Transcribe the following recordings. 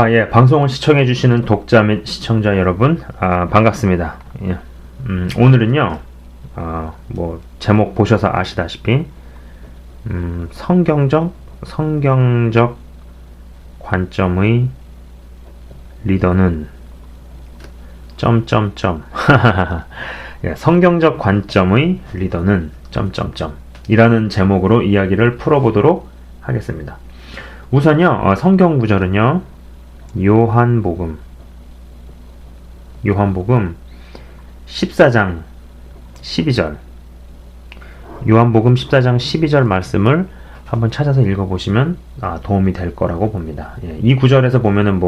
예, 방송을 시청해주시는 독자 및 시청자 여러분, 반갑습니다. 예, 오늘은요, 제목 보셔서 아시다시피, 성경적 관점의 리더는, 예, 성경적 관점의 리더는, 이라는 제목으로 이야기를 풀어보도록 하겠습니다. 우선요, 성경 구절은요, 요한복음 14장 12절 요한복음 14장 12절 말씀을 한번 찾아서 읽어보시면 도움이 될 거라고 봅니다. 예, 이 구절에서 보면은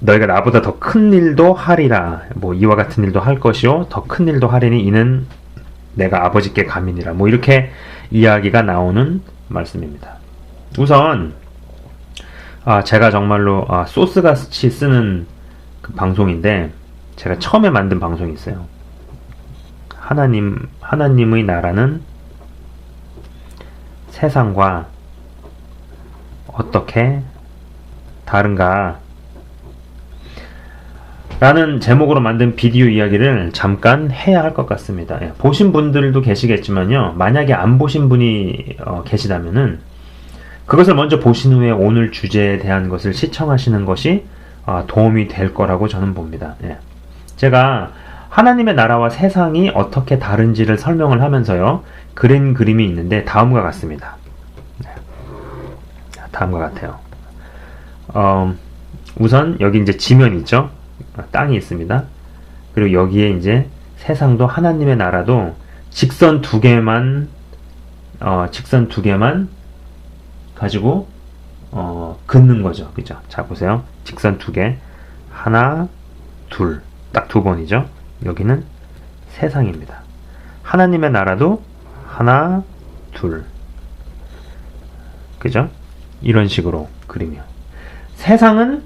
너희가 나보다 더 큰 일도 하리라, 이와 같은 일도 할 것이요 더 큰 일도 하리니 이는 내가 아버지께 감이니라, 이렇게 이야기가 나오는 말씀입니다. 우선 제가 정말로 소스같이 쓰는 그 방송인데, 제가 처음에 만든 방송이 있어요. 하나님의 나라는 세상과 어떻게 다른가 라는 제목으로 만든 비디오 이야기를 잠깐 해야 할 것 같습니다. 예, 보신 분들도 계시겠지만요, 만약에 안 보신 분이 계시다면은 그것을 먼저 보신 후에 오늘 주제에 대한 것을 시청하시는 것이 도움이 될 거라고 저는 봅니다. 예. 제가 하나님의 나라와 세상이 어떻게 다른지를 설명을 하면서요, 그린 그림이 있는데 다음과 같습니다. 다음과 같아요. 우선 여기 이제 지면이 있죠. 땅이 있습니다. 그리고 여기에 이제 세상도 하나님의 나라도 직선 두 개만 가지고 긋는 거죠. 그죠? 자, 보세요. 직선 두 개. 하나, 둘. 딱 두 번이죠. 여기는 세상입니다. 하나님의 나라도 하나, 둘. 그죠? 이런 식으로 그리면. 세상은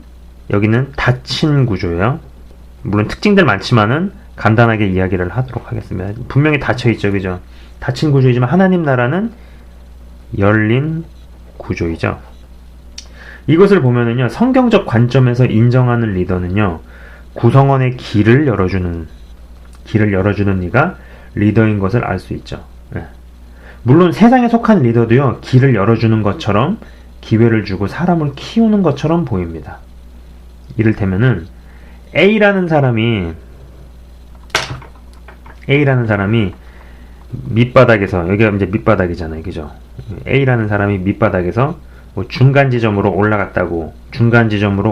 여기는 닫힌 구조예요. 물론 특징들 많지만은 간단하게 이야기를 하도록 하겠습니다. 분명히 닫혀 있죠. 그죠? 닫힌 구조이지만 하나님 나라는 열린 구조이죠. 이것을 보면은요, 성경적 관점에서 인정하는 리더는요, 구성원의 길을 열어주는 이가 리더인 것을 알 수 있죠. 예. 물론 세상에 속한 리더도요, 길을 열어주는 것처럼 기회를 주고 사람을 키우는 것처럼 보입니다. 이를테면은 A라는 사람이 밑바닥에서, 여기가 이제 밑바닥이잖아요. 그죠? A라는 사람이 밑바닥에서 중간 지점으로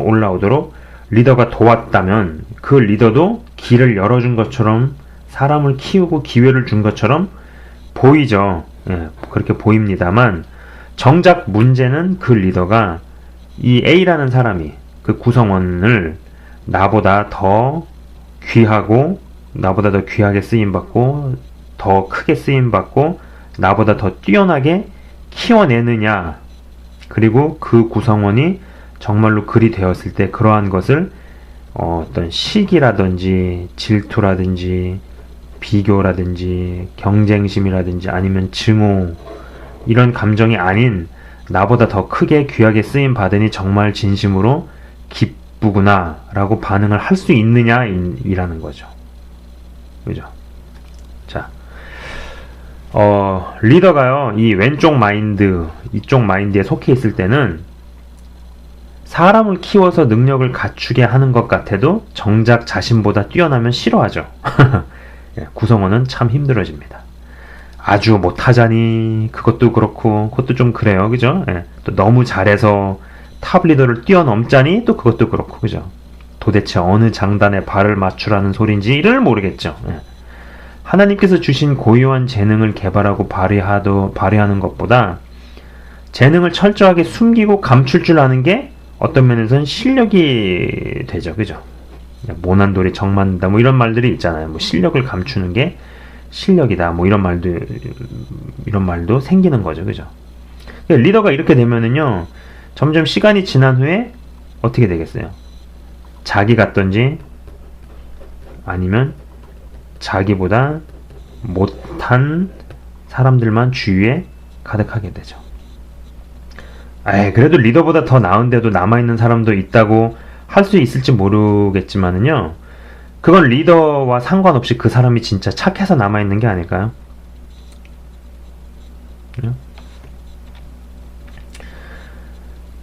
올라오도록 리더가 도왔다면, 그 리더도 길을 열어준 것처럼, 사람을 키우고 기회를 준 것처럼 보이죠. 예, 그렇게 보입니다만, 정작 문제는 그 리더가 이 A라는 사람이 그 구성원을 나보다 더 귀하고, 나보다 더 귀하게 쓰임받고, 더 크게 쓰임받고, 나보다 더 뛰어나게 키워내느냐, 그리고 그 구성원이 정말로 글이 되었을 때 그러한 것을 어떤 시기라든지 질투라든지 비교라든지 경쟁심이라든지 아니면 증오, 이런 감정이 아닌 나보다 더 크게 귀하게 쓰임 받으니 정말 진심으로 기쁘구나 라고 반응을 할 수 있느냐 이라는 거죠. 그죠? 자, 리더가요, 이 왼쪽 마인드, 이쪽 마인드에 속해 있을 때는 사람을 키워서 능력을 갖추게 하는 것 같아도 정작 자신보다 뛰어나면 싫어하죠. 구성원은 참 힘들어집니다. 아주 못하자니 그것도 그렇고 그것도 좀 그래요. 그죠? 예, 또 너무 잘해서 탑 리더를 뛰어넘자니 또 그것도 그렇고, 그죠? 도대체 어느 장단에 발을 맞추라는 소린지를 모르겠죠. 예. 하나님께서 주신 고유한 재능을 개발하고 발휘하는 것보다 재능을 철저하게 숨기고 감출 줄 아는 게 어떤 면에서는 실력이 되죠. 그죠? 모난 돌이 정 만든다, 이런 말들이 있잖아요. 실력을 감추는 게 실력이다, 이런 말도 생기는 거죠. 그죠? 리더가 이렇게 되면은요, 점점 시간이 지난 후에 어떻게 되겠어요? 자기 같던지 아니면 자기보다 못한 사람들만 주위에 가득하게 되죠. 그래도 리더보다 더 나은데도 남아있는 사람도 있다고 할 수 있을지 모르겠지만은요. 그건 리더와 상관없이 그 사람이 진짜 착해서 남아있는 게 아닐까요?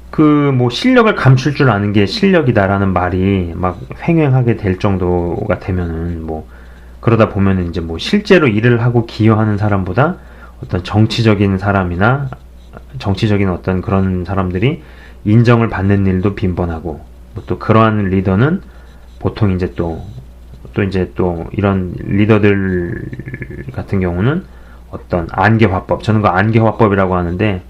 그 뭐 실력을 감출 줄 아는 게 실력이다라는 말이 막 횡행하게 될 정도가 되면은 뭐 그러다 보면은 이제 뭐 실제로 일을 하고 기여하는 사람보다 어떤 정치적인 사람이나 정치적인 어떤 그런 사람들이 인정을 받는 일도 빈번하고 뭐 또 그러한 리더는 보통 이제 또 이제 또 이런 리더들 같은 경우는 어떤 안개화법, 저는 그 안개화법이라고 하는데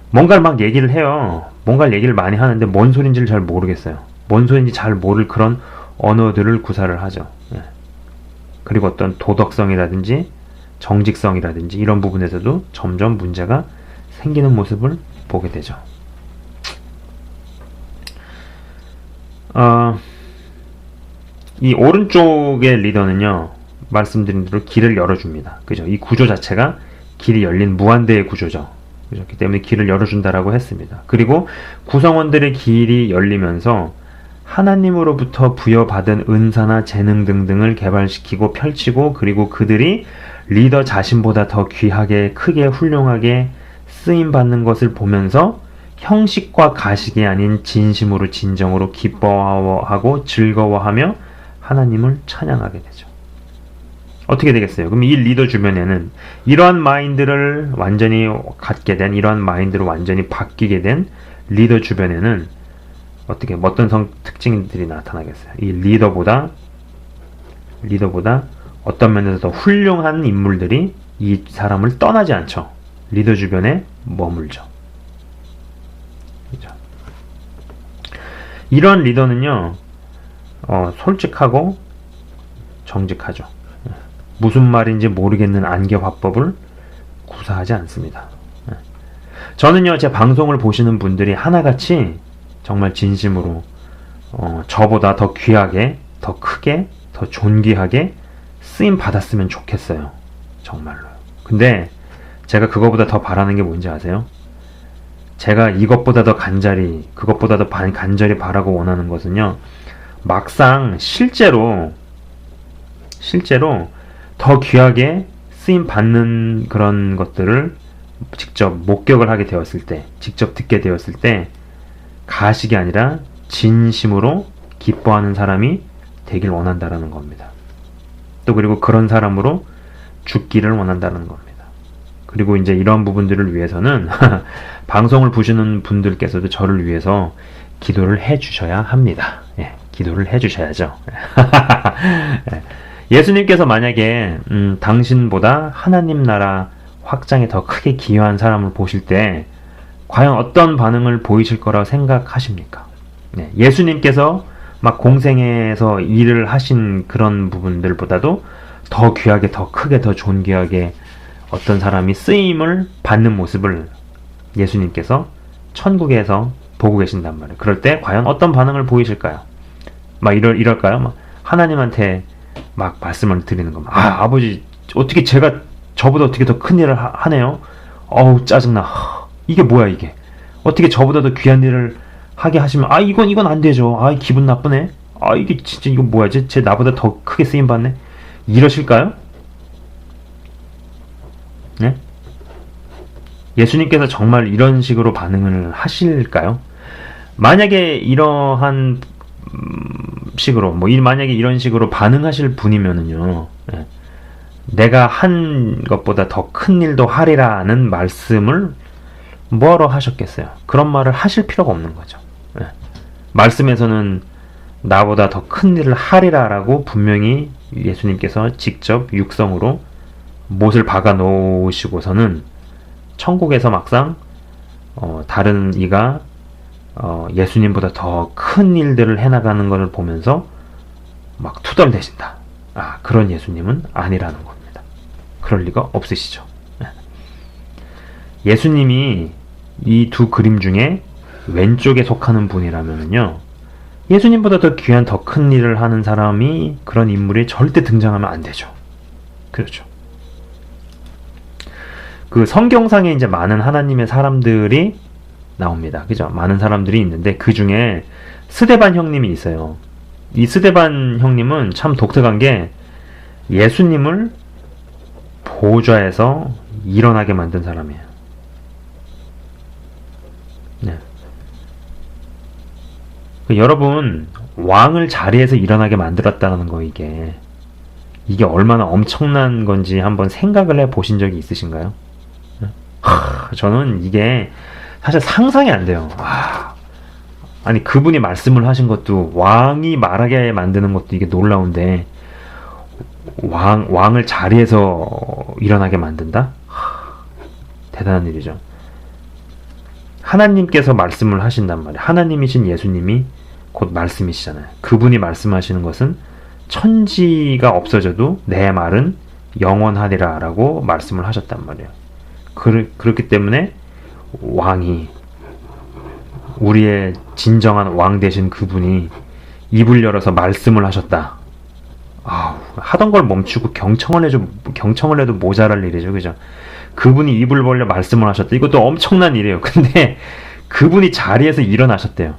뭔가를 막 얘기를 해요. 뭔가를 얘기를 많이 하는데 뭔 소린지를 잘 모르겠어요. 뭔 소린지 잘 모를 그런 언어들을 구사를 하죠. 그리고 어떤 도덕성이라든지 정직성이라든지 이런 부분에서도 점점 문제가 생기는 모습을 보게 되죠. 이 오른쪽의 리더는요, 말씀드린 대로 길을 열어줍니다. 그죠? 이 구조 자체가 길이 열린 무한대의 구조죠. 그렇기 때문에 길을 열어준다라고 했습니다. 그리고 구성원들의 길이 열리면서 하나님으로부터 부여받은 은사나 재능 등등을 개발시키고 펼치고, 그리고 그들이 리더 자신보다 더 귀하게, 크게, 훌륭하게 쓰임받는 것을 보면서 형식과 가식이 아닌 진심으로 진정으로 기뻐하고 즐거워하며 하나님을 찬양하게 되죠. 어떻게 되겠어요? 그럼 이 리더 주변에는 이러한 마인드를 완전히 갖게 된, 이러한 마인드로 완전히 바뀌게 된 리더 주변에는 어떤 특징들이 나타나겠어요? 이 리더보다 어떤 면에서 더 훌륭한 인물들이 이 사람을 떠나지 않죠. 리더 주변에 머물죠. 그죠? 이런 리더는요, 솔직하고 정직하죠. 무슨 말인지 모르겠는 안개화법을 구사하지 않습니다. 저는요, 제 방송을 보시는 분들이 하나같이 정말 진심으로 저보다 더 귀하게, 더 크게, 더 존귀하게 쓰임 받았으면 좋겠어요. 정말로. 근데 제가 그거보다 더 바라는 게 뭔지 아세요? 제가 이것보다 더 간절히, 그것보다 더 간절히 바라고 원하는 것은요, 막상 실제로 더 귀하게 쓰임 받는 그런 것들을 직접 목격을 하게 되었을 때, 직접 듣게 되었을 때, 가식이 아니라 진심으로 기뻐하는 사람이 되길 원한다라는 겁니다. 또 그리고 그런 사람으로 죽기를 원한다는 겁니다. 그리고 이제 이런 부분들을 위해서는 방송을 보시는 분들께서도 저를 위해서 기도를 해 주셔야 합니다. 기도를 해 주셔야죠. 예수님께서 만약에 당신보다 하나님 나라 확장에 더 크게 기여한 사람을 보실 때 과연 어떤 반응을 보이실 거라고 생각하십니까? 예수님께서 막 공생에서 일을 하신 그런 부분들보다도 더 귀하게, 더 크게, 더 존귀하게 어떤 사람이 쓰임을 받는 모습을 예수님께서 천국에서 보고 계신단 말이에요. 그럴 때 과연 어떤 반응을 보이실까요? 막 이럴까요? 막 하나님한테 막 말씀을 드리는 거. 아버지, 어떻게 제가 저보다 어떻게 더 큰 일을 하네요? 어우, 짜증나. 이게 뭐야, 이게? 어떻게 저보다 더 귀한 일을 하게 하시면, 이건 안 되죠. 기분 나쁘네. 이게 진짜, 이거 뭐야? 쟤 나보다 더 크게 쓰임 받네? 이러실까요? 네? 예수님께서 정말 이런 식으로 반응을 하실까요? 만약에 이러한 식으로, 만약에 이런 식으로 반응하실 분이면은요, 내가 한 것보다 더 큰 일도 하리라는 말씀을 뭐하러 하셨겠어요? 그런 말을 하실 필요가 없는 거죠. 말씀에서는 나보다 더 큰 일을 하리라라고 분명히 예수님께서 직접 육성으로 못을 박아 놓으시고서는 천국에서 막상 다른 이가 예수님보다 더 큰 일들을 해나가는 것을 보면서 막 투덜대신다. 그런 예수님은 아니라는 겁니다. 그럴 리가 없으시죠. 예수님이 이 두 그림 중에 왼쪽에 속하는 분이라면요, 예수님보다 더 귀한, 더 큰 일을 하는 사람이, 그런 인물이 절대 등장하면 안 되죠. 그렇죠. 그 성경상에 이제 많은 하나님의 사람들이 나옵니다. 그죠? 많은 사람들이 있는데 그 중에 스데반 형님이 있어요. 이 스데반 형님은 참 독특한 게 예수님을 보좌에서 일어나게 만든 사람이에요. 네. 여러분, 왕을 자리에서 일어나게 만들었다는 거, 이게 얼마나 엄청난 건지 한번 생각을 해 보신 적이 있으신가요? 저는 이게 사실 상상이 안 돼요. 아니, 그분이 말씀을 하신 것도, 왕이 말하게 만드는 것도 이게 놀라운데, 왕을 자리에서 일어나게 만든다? 대단한 일이죠. 하나님께서 말씀을 하신단 말이에요. 하나님이신 예수님이 곧 말씀이시잖아요. 그분이 말씀하시는 것은 천지가 없어져도 내 말은 영원하리라 라고 말씀을 하셨단 말이에요. 그렇기 때문에 왕이, 우리의 진정한 왕 되신 그분이 입을 열어서 말씀을 하셨다. 하던 걸 멈추고 경청을 해도 모자랄 일이죠. 그죠? 그분이 입을 벌려 말씀을 하셨다. 이것도 엄청난 일이에요. 근데 그분이 자리에서 일어나셨대요.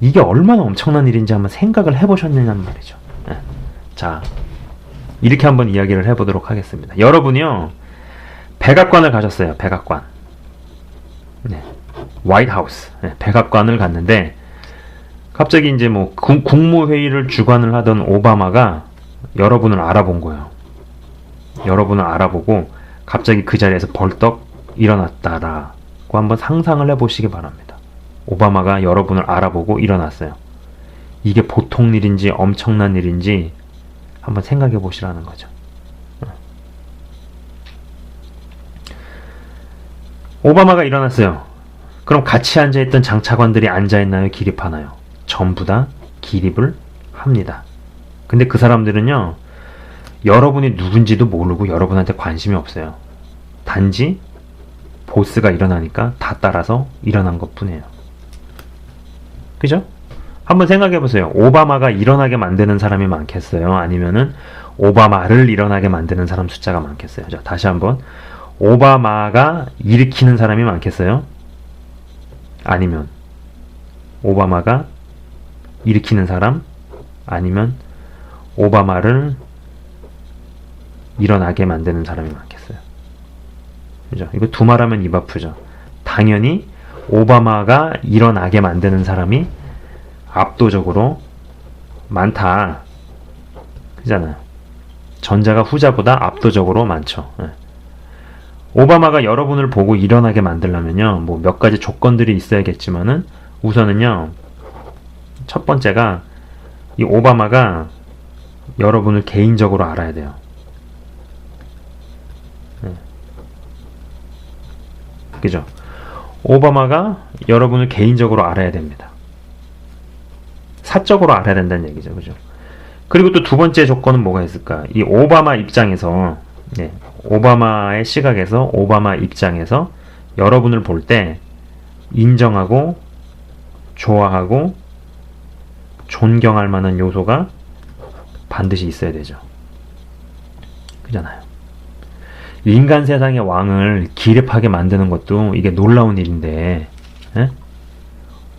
이게 얼마나 엄청난 일인지 한번 생각을 해보셨느냐는 말이죠. 네. 자, 이렇게 한번 이야기를 해보도록 하겠습니다. 여러분이요, 백악관을 가셨어요. 백악관. 네. 화이트하우스. 네. 백악관을 갔는데 갑자기 이제 뭐 국무회의를 주관을 하던 오바마가 여러분을 알아본 거예요. 여러분을 알아보고 갑자기 그 자리에서 벌떡 일어났다라고 한번 상상을 해보시기 바랍니다. 오바마가 여러분을 알아보고 일어났어요. 이게 보통 일인지 엄청난 일인지 한번 생각해 보시라는 거죠. 오바마가 일어났어요. 그럼 같이 앉아있던 장차관들이 앉아있나요? 기립하나요? 전부 다 기립을 합니다. 근데 그 사람들은요, 여러분이 누군지도 모르고 여러분한테 관심이 없어요. 단지 보스가 일어나니까 다 따라서 일어난 것 뿐이에요. 그죠? 한번 생각해 보세요. 오바마가 일어나게 만드는 사람이 많겠어요? 아니면은 오바마를 일어나게 만드는 사람 숫자가 많겠어요? 자, 다시 한번. 오바마가 일으키는 사람이 많겠어요? 아니면 오바마가 일으키는 사람? 아니면 오바마를 일어나게 만드는 사람이 많겠어요? 그죠? 이거 두 말하면 입 아프죠? 당연히 오바마가 일어나게 만드는 사람이 압도적으로 많다. 그잖아요. 전자가 후자보다 압도적으로 많죠. 네. 오바마가 여러분을 보고 일어나게 만들려면요, 뭐 몇 가지 조건들이 있어야겠지만은, 우선은요, 첫 번째가 이 오바마가 여러분을 개인적으로 알아야 돼요. 네. 그죠? 오바마가 여러분을 개인적으로 알아야 됩니다. 사적으로 알아야 된다는 얘기죠. 그죠? 그리고 또 두 번째 조건은 뭐가 있을까? 이 오바마 입장에서, 네, 오바마의 시각에서, 오바마 입장에서 여러분을 볼 때 인정하고 좋아하고 존경할 만한 요소가 반드시 있어야 되죠. 그잖아요. 인간 세상의 왕을 기립하게 만드는 것도 이게 놀라운 일인데, 에?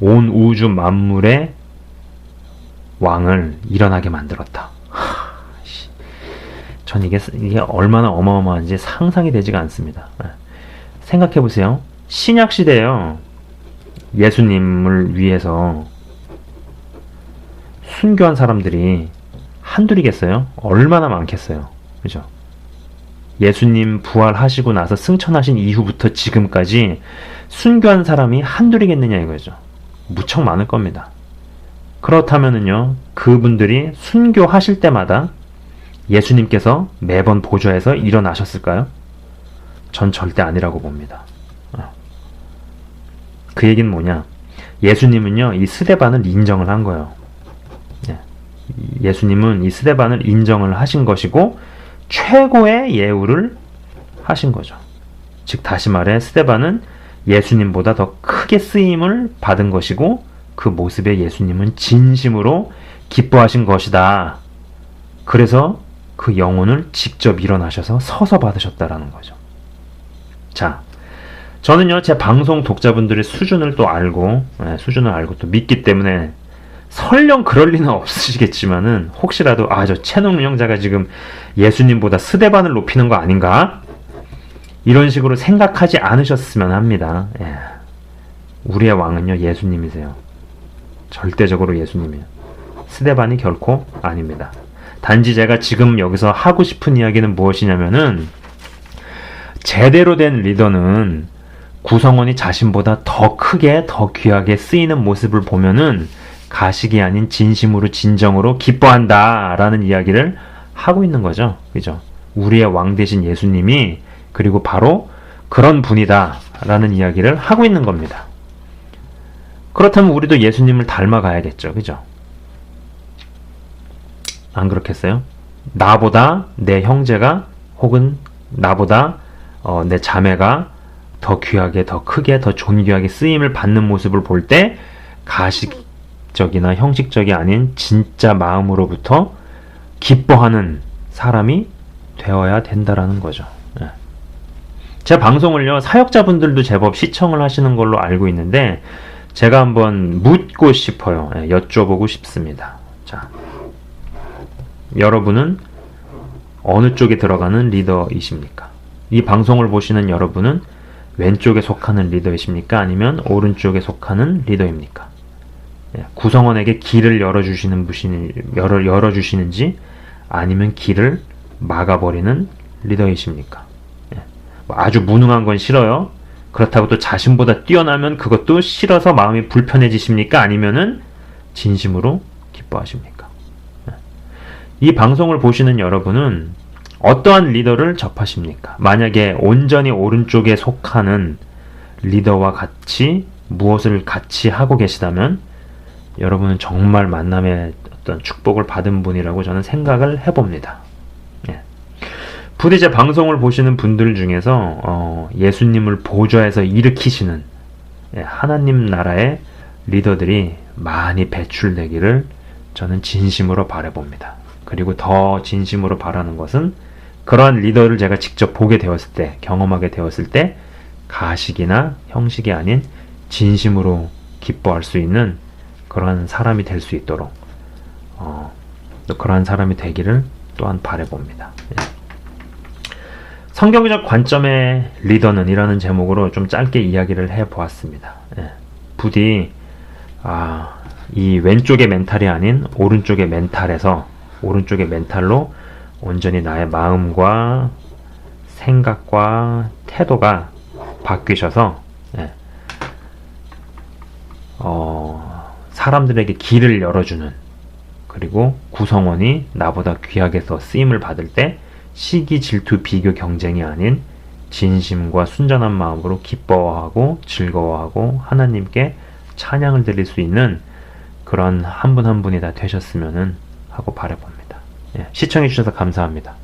온 우주 만물의 왕을 일어나게 만들었다. 전 이게 얼마나 어마어마한지 상상이 되지가 않습니다. 생각해 보세요. 신약 시대에요, 예수님을 위해서 순교한 사람들이 한둘이겠어요? 얼마나 많겠어요? 그죠? 예수님 부활하시고 나서 승천하신 이후부터 지금까지 순교한 사람이 한둘이겠느냐 이거죠. 무척 많을 겁니다. 그렇다면은요, 그분들이 순교하실 때마다 예수님께서 매번 보좌에서 일어나셨을까요? 전 절대 아니라고 봅니다. 그 얘기는 뭐냐? 예수님은요, 이 스데반을 인정을 한 거예요. 예수님은 이 스데반을 인정을 하신 것이고 최고의 예우를 하신 거죠. 즉 다시 말해 스데반은 예수님보다 더 크게 쓰임을 받은 것이고 그 모습에 예수님은 진심으로 기뻐하신 것이다. 그래서 그 영혼을 직접 일어나셔서 서서 받으셨다라는 거죠. 자, 저는요, 제 방송 독자분들의 수준을 또 알고, 수준을 알고 또 믿기 때문에 설령 그럴 리는 없으시겠지만은 혹시라도 저 채널 운영자가 지금 예수님보다 스데반을 높이는 거 아닌가? 이런 식으로 생각하지 않으셨으면 합니다. 우리의 왕은요, 예수님이세요. 절대적으로 예수님이에요. 스데반이 결코 아닙니다. 단지 제가 지금 여기서 하고 싶은 이야기는 무엇이냐면은, 제대로 된 리더는 구성원이 자신보다 더 크게, 더 귀하게 쓰이는 모습을 보면은 가식이 아닌 진심으로 진정으로 기뻐한다 라는 이야기를 하고 있는 거죠. 그죠? 우리의 왕 대신 예수님이 그리고 바로 그런 분이다 라는 이야기를 하고 있는 겁니다. 그렇다면 우리도 예수님을 닮아가야겠죠. 그죠? 안 그렇겠어요? 나보다 내 형제가 혹은 나보다 내 자매가 더 귀하게, 더 크게, 더 존귀하게 쓰임을 받는 모습을 볼 때 가식적이나 형식적이 아닌 진짜 마음으로부터 기뻐하는 사람이 되어야 된다라는 거죠. 제 방송을요, 사역자분들도 제법 시청을 하시는 걸로 알고 있는데 제가 한번 묻고 싶어요. 여쭤보고 싶습니다. 자, 여러분은 어느 쪽에 들어가는 리더이십니까? 이 방송을 보시는 여러분은 왼쪽에 속하는 리더이십니까? 아니면 오른쪽에 속하는 리더입니까? 구성원에게 길을 열어주시는지 아니면 길을 막아버리는 리더이십니까? 아주 무능한 건 싫어요. 그렇다고 또 자신보다 뛰어나면 그것도 싫어서 마음이 불편해지십니까? 아니면은 진심으로 기뻐하십니까? 이 방송을 보시는 여러분은 어떠한 리더를 접하십니까? 만약에 온전히 오른쪽에 속하는 리더와 같이 무엇을 같이 하고 계시다면 여러분은 정말 만남의 어떤 축복을 받은 분이라고 저는 생각을 해봅니다. 부디 제 방송을 보시는 분들 중에서 예수님을 보좌에서 일으키시는 하나님 나라의 리더들이 많이 배출되기를 저는 진심으로 바라봅니다. 그리고 더 진심으로 바라는 것은 그러한 리더를 제가 직접 보게 되었을 때, 경험하게 되었을 때 가식이나 형식이 아닌 진심으로 기뻐할 수 있는 그러한 사람이 될 수 있도록 또 그러한 사람이 되기를 또한 바라봅니다. 성경적 관점의 리더는 이라는 제목으로 좀 짧게 이야기를 해보았습니다. 부디 이 왼쪽의 멘탈이 아닌 오른쪽의 멘탈에서 오른쪽의 멘탈로 온전히 나의 마음과 생각과 태도가 바뀌셔서 사람들에게 길을 열어주는, 그리고 구성원이 나보다 귀하게 더 쓰임을 받을 때 시기, 질투, 비교, 경쟁이 아닌 진심과 순전한 마음으로 기뻐하고 즐거워하고 하나님께 찬양을 드릴 수 있는 그런 한 분 한 분이 다 되셨으면 하고 바라봅니다. 시청해주셔서 감사합니다.